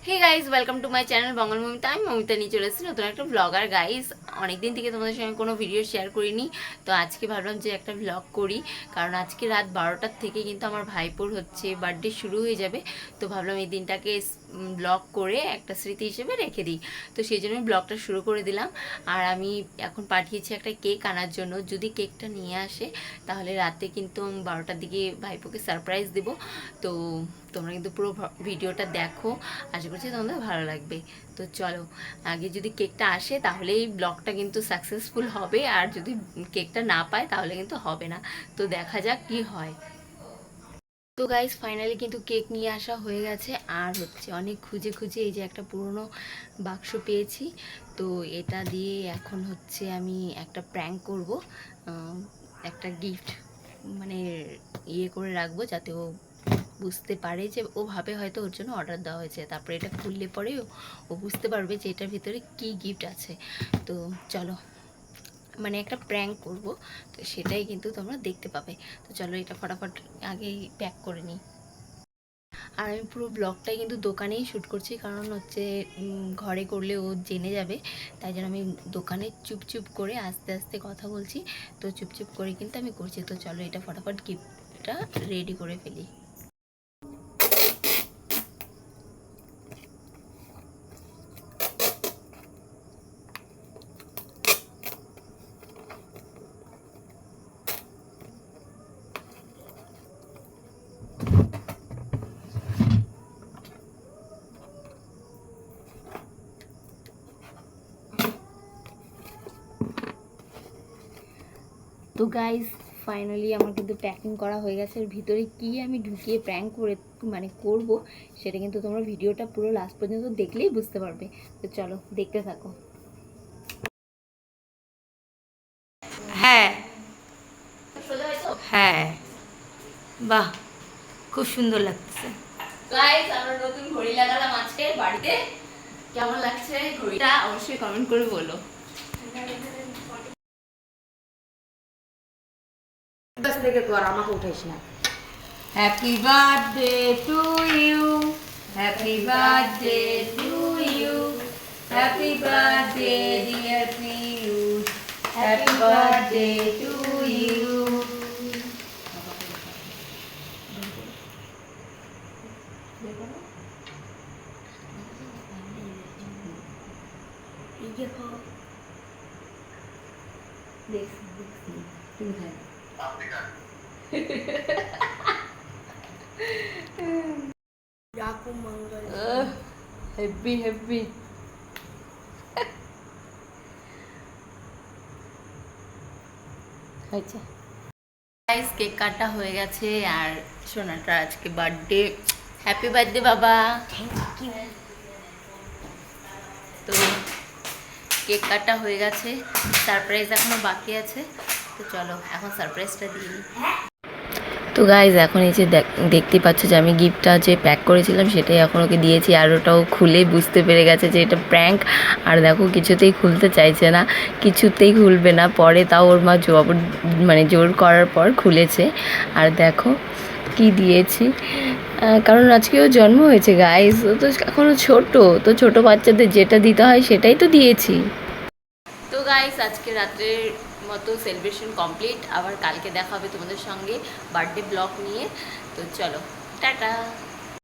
Hey guys, welcome to my channel Bangal Mamita. আমি মমিতা নিয়ে চলে এসেছি নতুন একটা ব্লগার। গাইজ, অনেকদিন থেকে তোমাদের সঙ্গে কোনো ভিডিও শেয়ার করিনি, তো আজকে ভাবলাম যে একটা ব্লগ করি। কারণ আজকে রাত 12টার থেকে কিন্তু আমার ভাইপোর হচ্ছে বার্থডে শুরু হয়ে যাবে, তো ভাবলাম এই দিনটাকে ব্লগ করে একটা স্মৃতি হিসেবে রেখে দিই। তো সেই জন্য ব্লগটা শুরু করে দিলাম। আর আমি এখন পাঠিয়েছি একটা কেক আনার জন্য। যদি কেকটা নিয়ে আসে তাহলে রাতে কিন্তু 12টার দিকে ভাইপোকে সারপ্রাইজ দেবো। তো তোমরা কিন্তু পুরো ভিডিওটা দেখো, আশা করছি তোমাদের ভালো লাগবে। তো চলো, আগে যদি কেকটা আসে তাহলে এই ব্লগটা কিন্তু সাকসেসফুল হবে, আর যদি কেকটা না পায় তাহলে কিন্তু হবে না। তো দেখা যাক কি হয়। তো গাইস, ফাইনালি কিন্তু কেক নিয়ে আসা হয়ে গেছে। আর হচ্ছে অনেক খুঁজে খুঁজে এই যে একটা পুরনো বাক্স পেয়েছি। তো এটা দিয়ে এখন হচ্ছে আমি একটা প্র্যাঙ্ক করব, একটা গিফট মানে করে রাখবো, যাতে ও বুঝতে পারে যে ও ভাবে হয়তো ওর জন্য অর্ডার দেওয়া হয়েছে। তারপরে এটা খুললে পরে ও বুঝতে পারবে যে এটার ভিতরে কি গিফট আছে। তো চলো, মানে একটা প্র্যাঙ্ক করব, তো সেটাই কিন্তু তোমরা দেখতে পাবে। তো চলো, এটা ফটাফট আগেই প্যাক করে নিই। আর আমি পুরো ব্লগটাই কিন্তু দোকানেই শ্যুট করছি, কারণ হচ্ছে ঘরে করলে ও জেনে যাবে। তাই জন্য আমি দোকানে চুপচুপ করে আস্তে আস্তে কথা বলছি। তো চুপচুপ করে কিন্তু আমি করছি। তো চলো, এটা ফটাফট গিফটটা রেডি করে ফেলি। তো গাইস, ফাইনালি আমার কিন্তু প্যাকিং করা হয়ে গেছে। এর ভিতরে কি আমি ঢুকিয়ে প্র্যাঙ্ক করে করব, সেটা কিন্তু তোমরা ভিডিওটা পুরো লাস্ট পর্যন্ত দেখলেই বুঝতে পারবে। তো চলো, দেখতে থাকো। হ্যাঁ, হ্যাঁ, বাহ, খুব সুন্দর লাগছে। গাইস, আমরা নতুন ঘড়ি লাগালাম আজকে বাড়িতে। কেমন লাগছে ঘড়িটা অবশ্যই কমেন্ট করে বলো। থেকে তো আর আমাকে উঠাইস না। Happy birthday to you, happy birthday to you, happy birthday dear Piyush, happy birthday to you. Happy happy. আচ্ছা গাইস, কেক কাটা হয়ে গেছে। আর সোনাটা আজকে বার্থডে। হ্যাপি বার্থডে বাবা। তো কেক কাটা হয়ে গেছে, সারপ্রাইজ এখনো বাকি আছে। তো চলো, এখন সারপ্রাইজটা দিয়ে নিই। তো গাইজ, এখন এই যে দেখতেই পাচ্ছ যে আমি গিফটটা যে প্যাক করেছিলাম সেটাই এখন ওকে দিয়েছি। আর ওটাও খুলে বুঝতে পেরে গেছে যে এটা প্র্যাঙ্ক। আর দেখো, কিছুতেই খুলতে চাইছে না, কিছুতেই খুলবে না। পরে তাও ওর মা জোর করার পর খুলেছে। আর দেখো কি দিয়েছি, কারণ আজকেও জন্ম হয়েছে গাইজ। ও তো এখনও ছোট, তো ছোট বাচ্চাদের যেটা দিতে হয় সেটাই তো দিয়েছি। তো গাইস, আজকে রাত্রের মতো সেলিব্রেশন কমপ্লিট। আবার কালকে দেখা হবে তোমাদের সঙ্গে বার্থডে ব্লগ নিয়ে। তো চলো, টাটা।